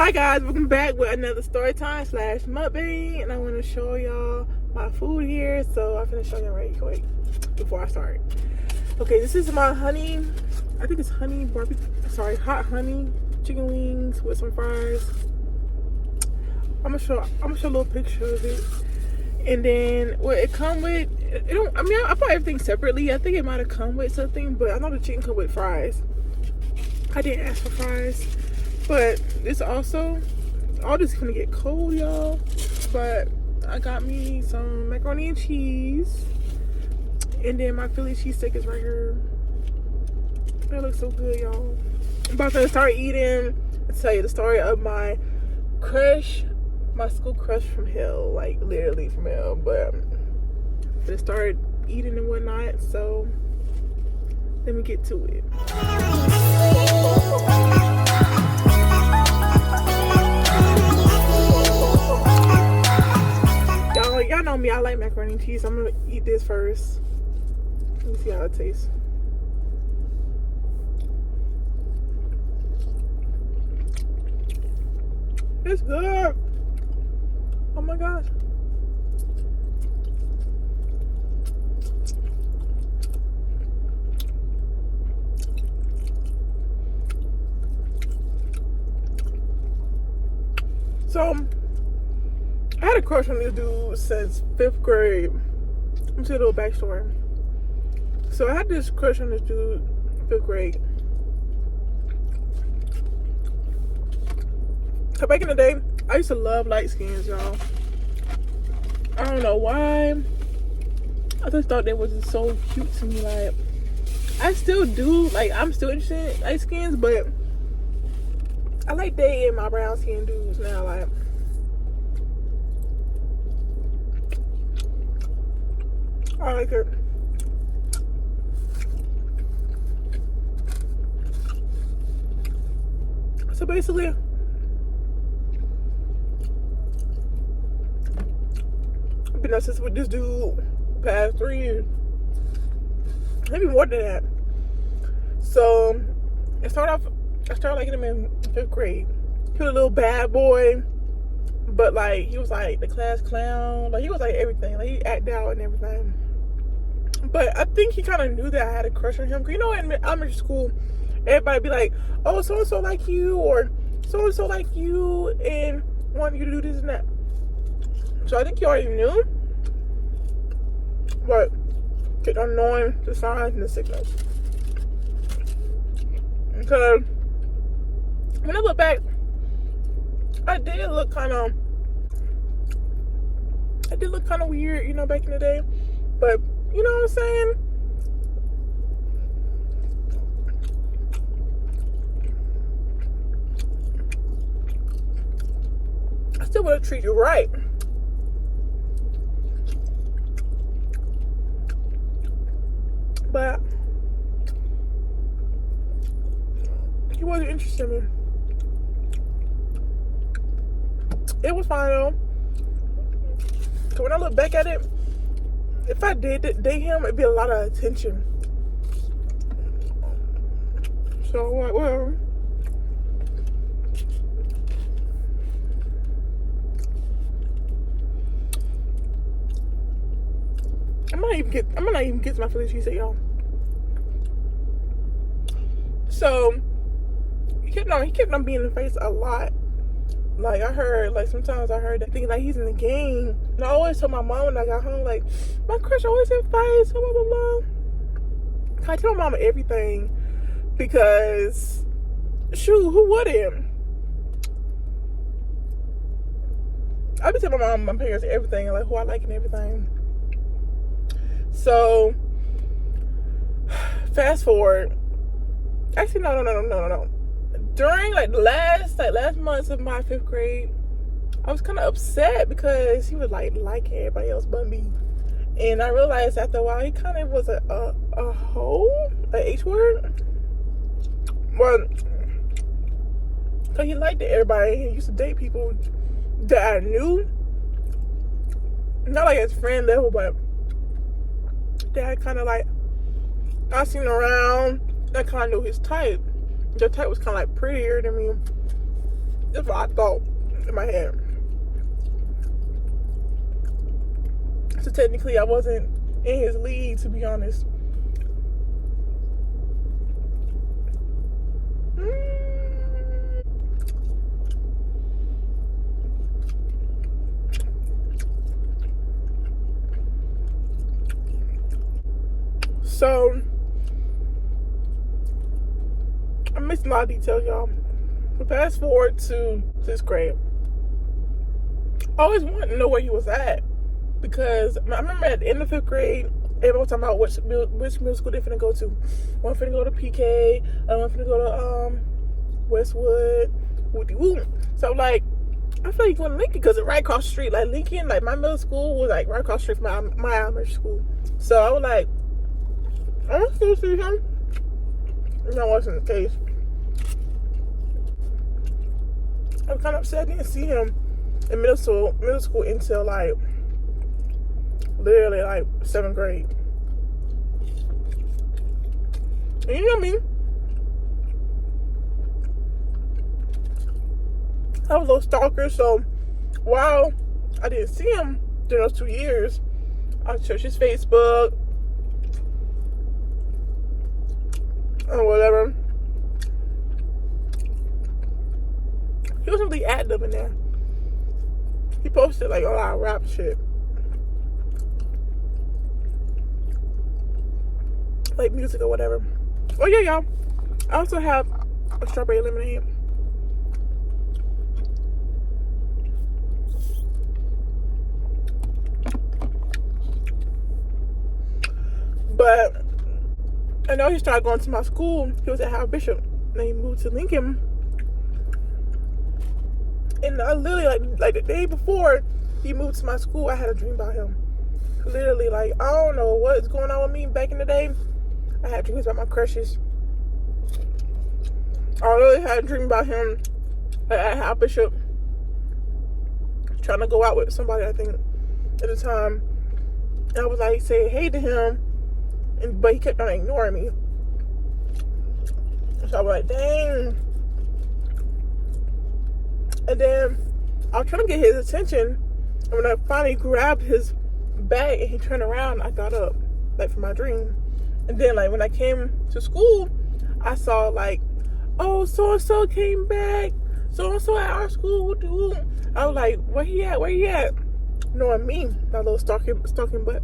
Hi guys, welcome back with another story time / mukbang, and I want to show y'all my food here. So I'm gonna show y'all right quick before I start. Okay, this is my honey. I think it's honey barbecue. Sorry, hot honey chicken wings with some fries. I'm gonna show a little picture of it, and then what it come with. It don't. I mean, I bought everything separately. I think it might have come with something, but I know the chicken come with fries. I didn't ask for fries. But it's also, all this is gonna get cold, y'all. But I got me some macaroni and cheese. And then my Philly cheesesteak is right here. That looks so good, y'all. I'm about to start eating. I'll tell you the story of my crush, my school crush from hell. Like, literally from hell. But I'm gonna start eating and whatnot. So, let me get to it. Y'all know me, I like macaroni and cheese. I'm gonna eat this first. Let me see how it tastes. It's good. Oh my gosh. So I had a crush on this dude since 5th grade. Let me tell you a little backstory. So I had this crush on this dude 5th grade. So back in the day, I used to love light skins, y'all. I don't know why. I just thought they was just so cute to me. Like, I still do. Like, I'm still interested in light skins, but I like dating my brown skin dudes now. Like, I like it. So basically, I've been obsessed with this dude past 3 years. Maybe more than that. So I started liking him in 5th grade. He was a little bad boy, but like he was like the class clown. Like he was like everything. Like he acted out and everything. But I think he kind of knew that I had a crush on him. Cause you know, in elementary school, everybody be like, "Oh, so and so like you," or "So and so like you," and want you to do this and that. So I think he already knew, but kept on knowing the signs and the signals. Because when I look back, I did look kind of weird, you know, back in the day. But you know what I'm saying? I still want to treat you right. But he wasn't interested in me. It was fine though. So when I look back at it, if I did date him, it'd be a lot of attention. So like, well, I'm not even get to my Philly cheesesteak, y'all. So he kept on being in the face a lot. Like sometimes I heard that thinking like he's in the game. And I always told my mom when I got home, like, my crush always in fights, blah blah blah. I tell my mama everything because shoot, who wouldn't? I be telling my parents everything, like who I like and everything. So fast forward. Actually, no. During like the last months of my 5th grade, I was kind of upset because he was like everybody else but me, and I realized after a while he kind of was a hoe, a H word. Well, cause he liked everybody. He used to date people that I knew, not like his friend level, but that I kind of like I seen around. I kind of knew his type. Their type was kind of like prettier than me. That's what I thought in my head. So technically, I wasn't in his league, to be honest. So I'm missing a lot of details, y'all. But fast forward to this grade. I always wanted to know where he was at, because I remember at the end of 5th grade, everyone was talking about which middle school they're finna go to. One finna go to PK, one finna go to Westwood, Woo. So like, I feel like going to Lincoln because it's right across the street. Like Lincoln, like my middle school was like right across the street from my elementary school. So I was like, I want to still see him. And that wasn't the case. I was kind of upset I didn't see him in middle school until like literally like 7th grade. And you know me, I was a little stalker, so while I didn't see him during those 2 years, I searched his Facebook or whatever. He wasn't really active in there. He posted like a lot of rap shit, like music or whatever. Oh yeah, y'all. I also have a strawberry lemonade. But I know he started going to my school. He was at Howard Bishop. Then he moved to Lincoln. And I literally, like the day before he moved to my school, I had a dream about him. Literally, like, I don't know what's going on with me back in the day. I had dreams about my crushes. I literally had a dream about him at Howard Bishop, trying to go out with somebody, I think, at the time. And I was like, saying hey to him, but he kept on ignoring me. So I was like, dang. And then I was trying to get his attention. And when I finally grabbed his bag and he turned around, I got up, like, from my dream. And then, like, when I came to school, I saw, like, oh, so-and-so came back. So-and-so at our school. I was like, where he at? Where he at? Knowing me, my little stalking butt.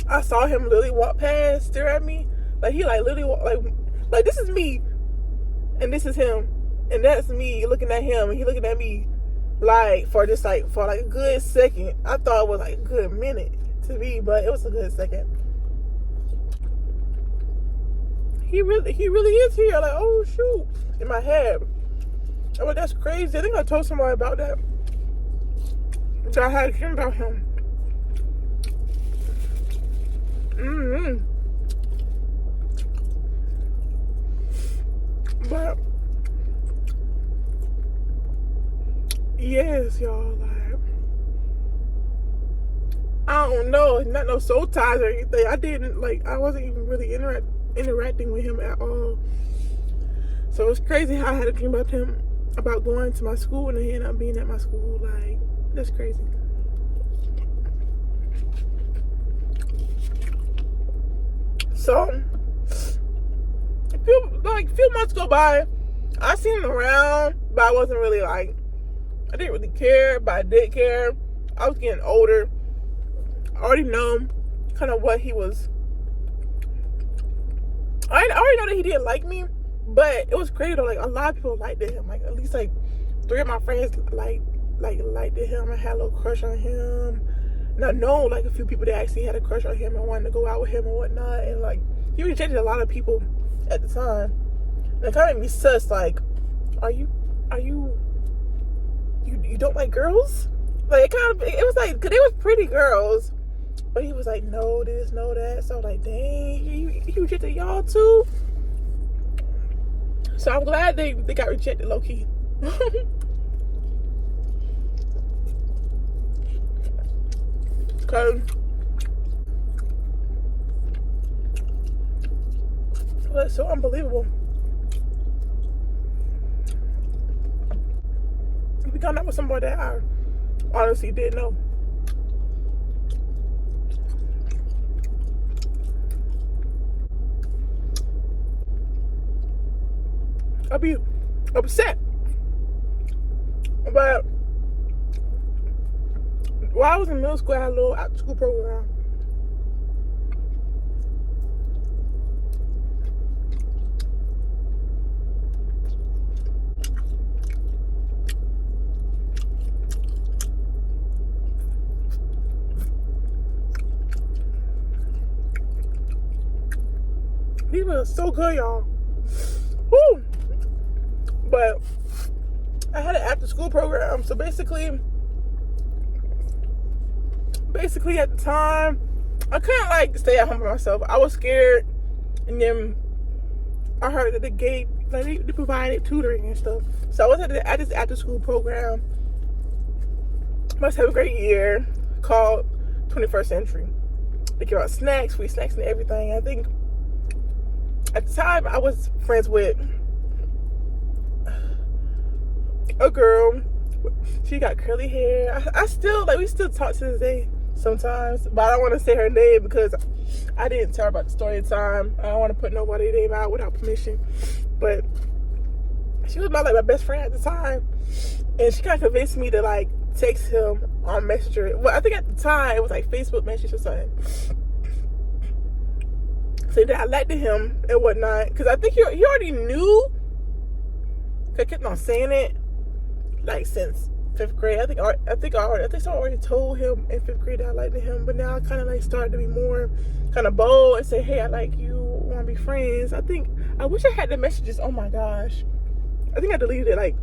I saw him literally walk past, stare at me. Like, he, like, literally walk, like this is me. And this is him. And that's me looking at him, and he looking at me, like, for a good second. I thought it was like a good minute to me, but it was a good second. He really is here. Like, oh shoot, in my head. Oh, well, that's crazy. I think I told somebody about that. So I had a dream about him. But yes, y'all, like, I don't know, not no soul ties or anything. I wasn't even really interacting with him at all. So it's crazy how I had a dream about him, about going to my school, and he ended up being at my school. Like, that's crazy. So a few months go by, I seen him around, but I wasn't really like, I didn't really care, but I did care. I was getting older. I already know kind of what he was. I already know that he didn't like me, but it was crazy though. Like, a lot of people liked him. Like, at least like 3 of my friends liked him. I had a little crush on him. And I know like a few people that actually had a crush on him and wanted to go out with him and whatnot. And like, he rejected a lot of people at the time. And it kind of made me sus. Like, you don't like girls? Like, it was like, cause they was pretty girls, but he was like, no this, no that. So I was like, dang, he rejected y'all too. So I'm glad they got rejected low key. Cause that's so unbelievable. we got out with somebody that I honestly didn't know. I'd be upset. But while I was in middle school, I had a little after school program. These were so good, y'all. Woo! But I had an after school program, so basically at the time, I couldn't like stay at home by myself. I was scared, and then I heard that they provided tutoring and stuff. So I was at this after school program. Must have a great year called 21st Century. They give out snacks, free snacks and everything. I think at the time I was friends with a girl. She got curly hair. We still talk to this day sometimes, but I don't want to say her name because I didn't tell her about the story time. I don't want to put nobody's name out without permission. But she was my best friend at the time, and she kind of convinced me to like text him on Messenger. Well, I think at the time it was like Facebook message or something. So that I liked him and whatnot, because I think he already knew. I kept on saying it like since 5th grade. I think I already told him in 5th grade that I liked him, but now I kind of like started to be more kind of bold and say, hey, I like you, want to be friends. I wish I had the messages. Oh my gosh, I think I deleted it. Like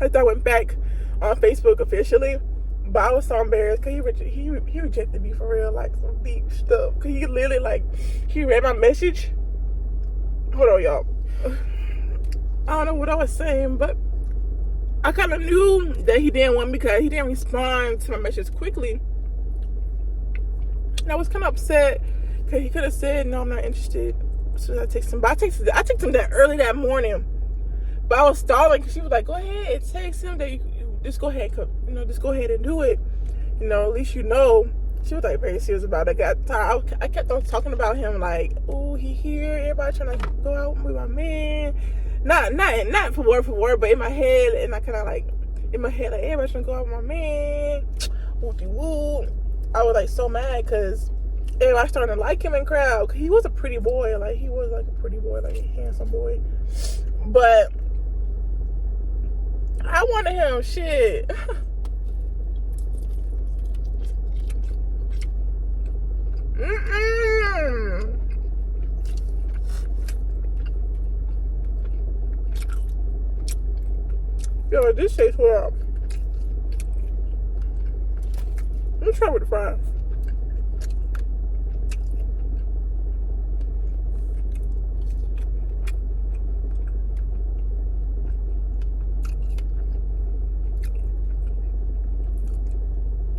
I thought I went back on Facebook officially, but I was so embarrassed because he rejected me for real, like some deep stuff. Because he literally like he read my message. Hold on, y'all. I don't know what I was saying, but I kind of knew that he didn't want me because he didn't respond to my message quickly. And I was kind of upset because he could have said, no, I'm not interested. So I texted him. But I texted him that early that morning. But I was stalling because she was like, go ahead, text him. That you just go ahead, just go ahead and do it. At least you know. She was like very serious about it. I kept on talking about him like, oh, he here. Everybody trying to go out with my man. Not for word, but in my head, and I kind of like everybody trying to go out with my man. Woo. I was like so mad because everybody started to like him in crowd. Cause he was a pretty boy, like a handsome boy. But I wanted him, shit. Yo, this tastes well. Let's try with the fries.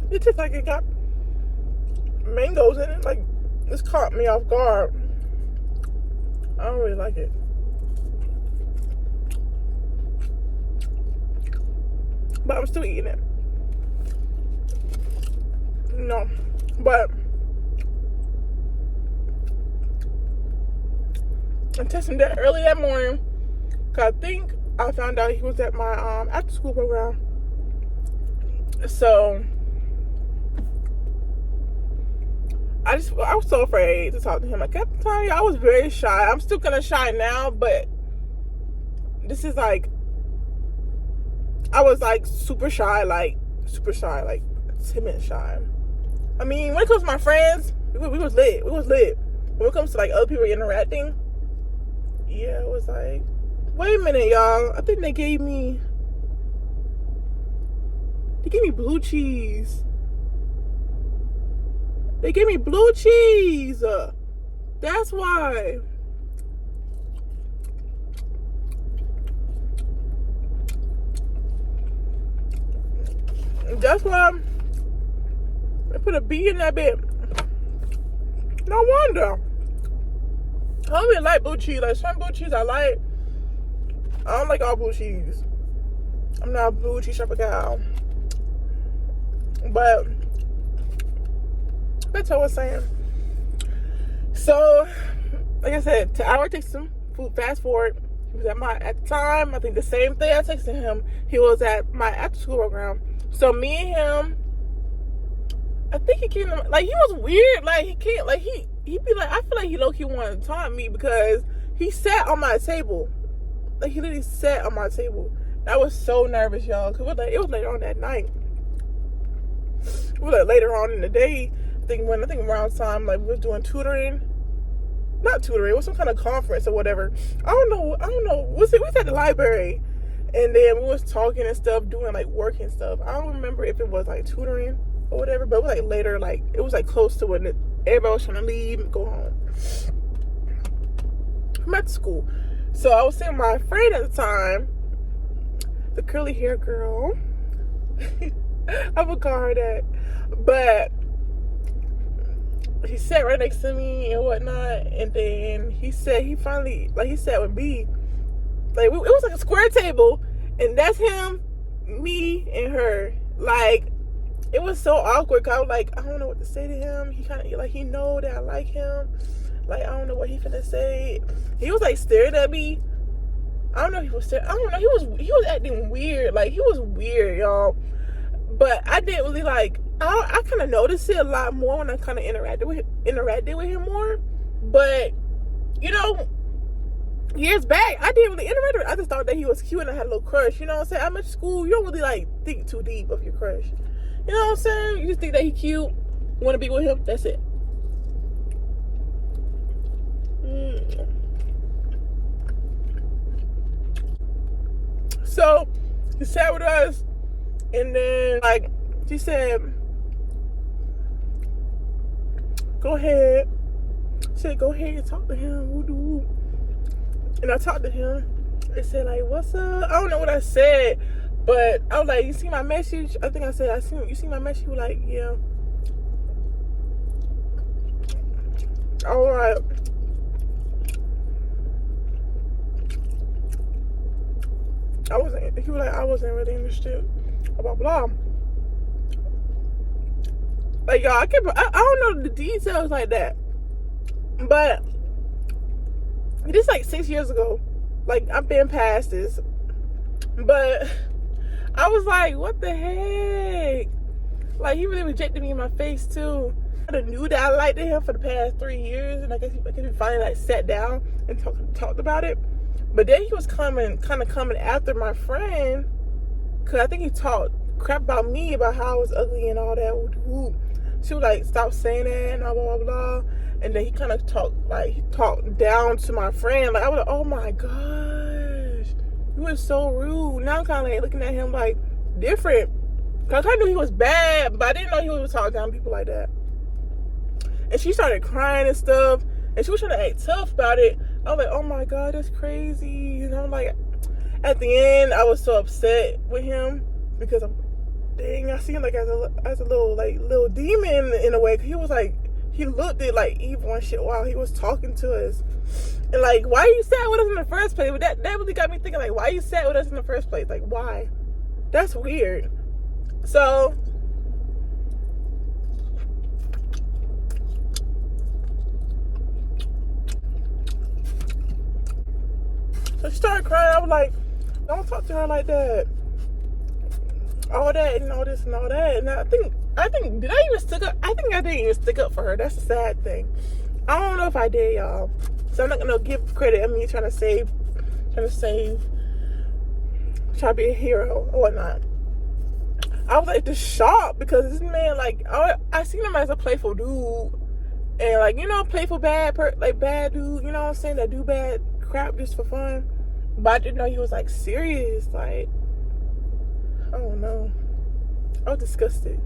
It tastes like it got mangoes in it. Like, this caught me off guard. I don't really like it. But I'm still eating it. No. But I texted him that early that morning. Cause I think I found out he was at my after school program. So I was so afraid to talk to him. Like at the time, I was very shy. I'm still kind of shy now, but this is like, I was like super shy, like timid shy. I mean, when it comes to my friends, we was lit. When it comes to like other people interacting, yeah, it was like, wait a minute, y'all. I think they gave me blue cheese. They gave me blue cheese. That's why. That's why I put a B in that bit. No wonder. I don't really like blue cheese. Like some blue cheese I like. I don't like all blue cheese. I'm not a bougie shopper gal. But that's what I was saying. So, like I said, I already texted him. Fast forward, he was at the time, I think the same day I texted him, he was at my after school program. So me and him, I think he came, like, he was weird. Like, he can't, like, he'd be like, I feel like he low-key wanted to taunt me because he sat on my table. Like, he literally sat on my table. I was so nervous, y'all, because it was later on that night. It was like later on in the day. I think around time, like, we was doing tutoring. Not tutoring, it was some kind of conference or whatever. I don't know. We was at the library, and then we was talking and stuff, doing like work and stuff. I don't remember if it was like tutoring or whatever, but it was like later, like it was like close to when everybody was trying to leave and go home from at school. So I was seeing my friend at the time, the curly hair girl. I would call her that, but he sat right next to me and whatnot, and then he said he finally, like, he sat with me, like, it was like a square table, and that's him, me, and her. Like, it was so awkward, because I was like, I don't know what to say to him. He kind of, like, he know that I like him. Like, I don't know what he finna say. He was, like, staring at me. I don't know if he was staring. I don't know. He was acting weird. Like, he was weird, y'all. But I didn't really, like, I kind of noticed it a lot more when I kind of interacted with him more. But, you know, years back, I didn't really interact with him. I just thought that he was cute and I had a little crush. You know what I'm saying? I'm at school. You don't really, like, think too deep of your crush. You know what I'm saying? You just think that he cute, want to be with him. That's it. So, he sat with us. And then, like, she said, go ahead. She said, go ahead and talk to him. Woo-doo. And I talked to him. I said, like, what's up? I don't know what I said, but I was like, you see my message? I think I said, you see my message? He was like, yeah. All right. He was like, I wasn't really interested. Blah, blah. Like, y'all, I don't know the details like that. But this like 6 years ago. Like, I've been past this. But I was like, what the heck? Like, he really rejected me in my face, too. I knew that I liked him for the past 3 years. And I guess he finally, like, sat down and talked about it. But then he was coming after my friend. Because I think he talked crap about me, about how I was ugly and all that. She was like, stop saying that and blah, blah, blah. And then he kind of talked down to my friend. Like, I was like, oh my gosh, you were so rude. Now I'm kind of like looking at him like different. Because I knew he was bad, but I didn't know he would talk down to people like that. And she started crying and stuff. And she was trying to act tough about it. I was like, oh my God, that's crazy. And I'm like, at the end, I was so upset with him because I see him like as a little demon in a way. Cause he was like, he looked at like evil and shit while he was talking to us. And like, why you sat with us in the first place? But that really got me thinking, like, why you sat with us in the first place? Like, why? That's weird. So she started crying. I was like, don't talk to her like that. All that and all this and all that. And I think did I even stick up? I think I didn't even stick up for her. That's the sad thing. I don't know if I did, y'all. So I'm not gonna give credit of me trying to save, trying to be a hero or whatnot. I was like just shocked because this man, like, I seen him as a playful dude. And like, you know, playful bad dude, you know what I'm saying? That do bad crap just for fun. But I didn't know he was like serious. Like, I don't know. I was disgusted.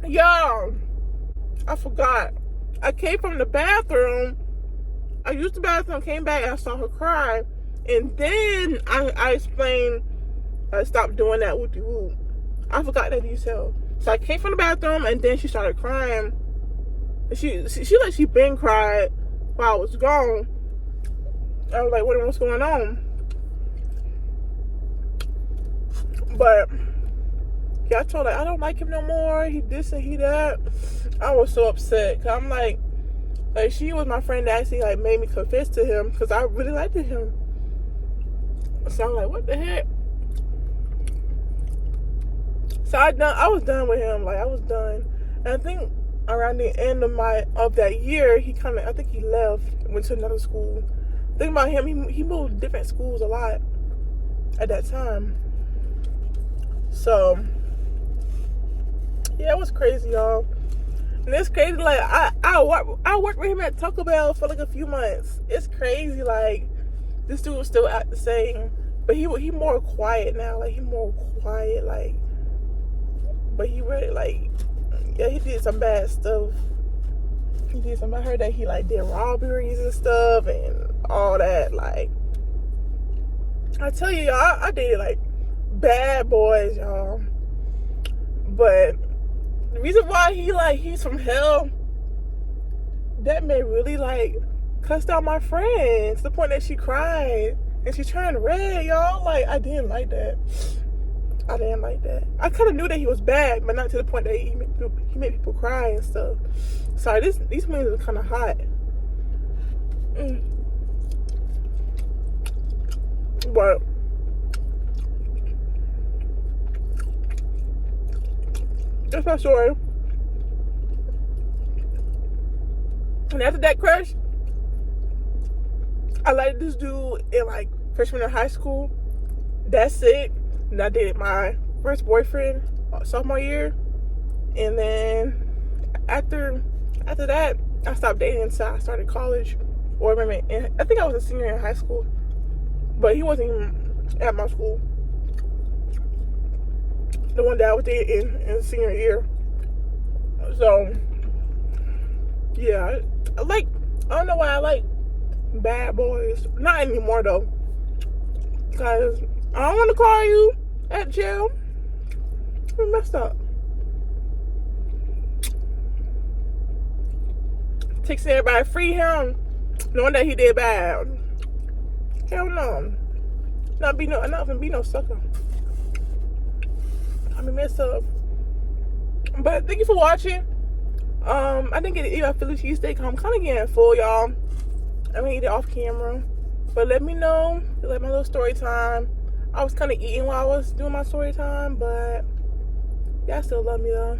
Y'all, I forgot. I came from the bathroom. I used the bathroom, came back, and I saw her cry. And then I explained, I stopped doing that whoop-de-whoop. I forgot that detail. So I came from the bathroom, and then she started crying. She been cried while I was gone. I was like, what's going on? But yeah, I told her I don't like him no more. He this and he that. I was so upset. Cause I'm like she was my friend that actually like made me confess to him because I really liked him. So I'm like, what the heck? So I was done with him. Like I was done. And I think around the end of that year, I think he left, went to another school. Think about him, he moved different schools a lot at that time. So yeah, it was crazy, y'all. And it's crazy, like I worked with him at Taco Bell for like a few months. It's crazy, like this dude was still act the same, but he more quiet now. Like he more quiet, like. But he really like, yeah, he did some bad stuff. I heard that he like did robberies and stuff and all that. Like, I tell you, y'all, I dated like bad boys, y'all. But the reason why he's from hell, that man really like cussed out my friend to the point that she cried and she turned red, y'all. Like, I didn't like that. I kind of knew that he was bad, but not to the point that he made people cry and stuff. Sorry, these wings are kind of hot. But that's my story. And after that crush, I liked this dude in like freshman in high school. That's it. And I dated my first boyfriend sophomore year, and then after that, I stopped dating until I started college. Or I think I was a senior in high school, but he wasn't even at my school. The one that I was dating in senior year. So yeah, I don't know why I like bad boys. Not anymore though, because I don't want to call you at jail. You messed up. Texting everybody, free him, knowing that he did bad. Hell no. Not gonna be no sucker. I mean, messed up. But thank you for watching. I didn't get to eat my Philly cheesesteak. I'm kind of getting full, y'all. I'm gonna eat it off camera. But let me know. Like my little story time. I was kind of eating while I was doing my story time, but y'all still love me though.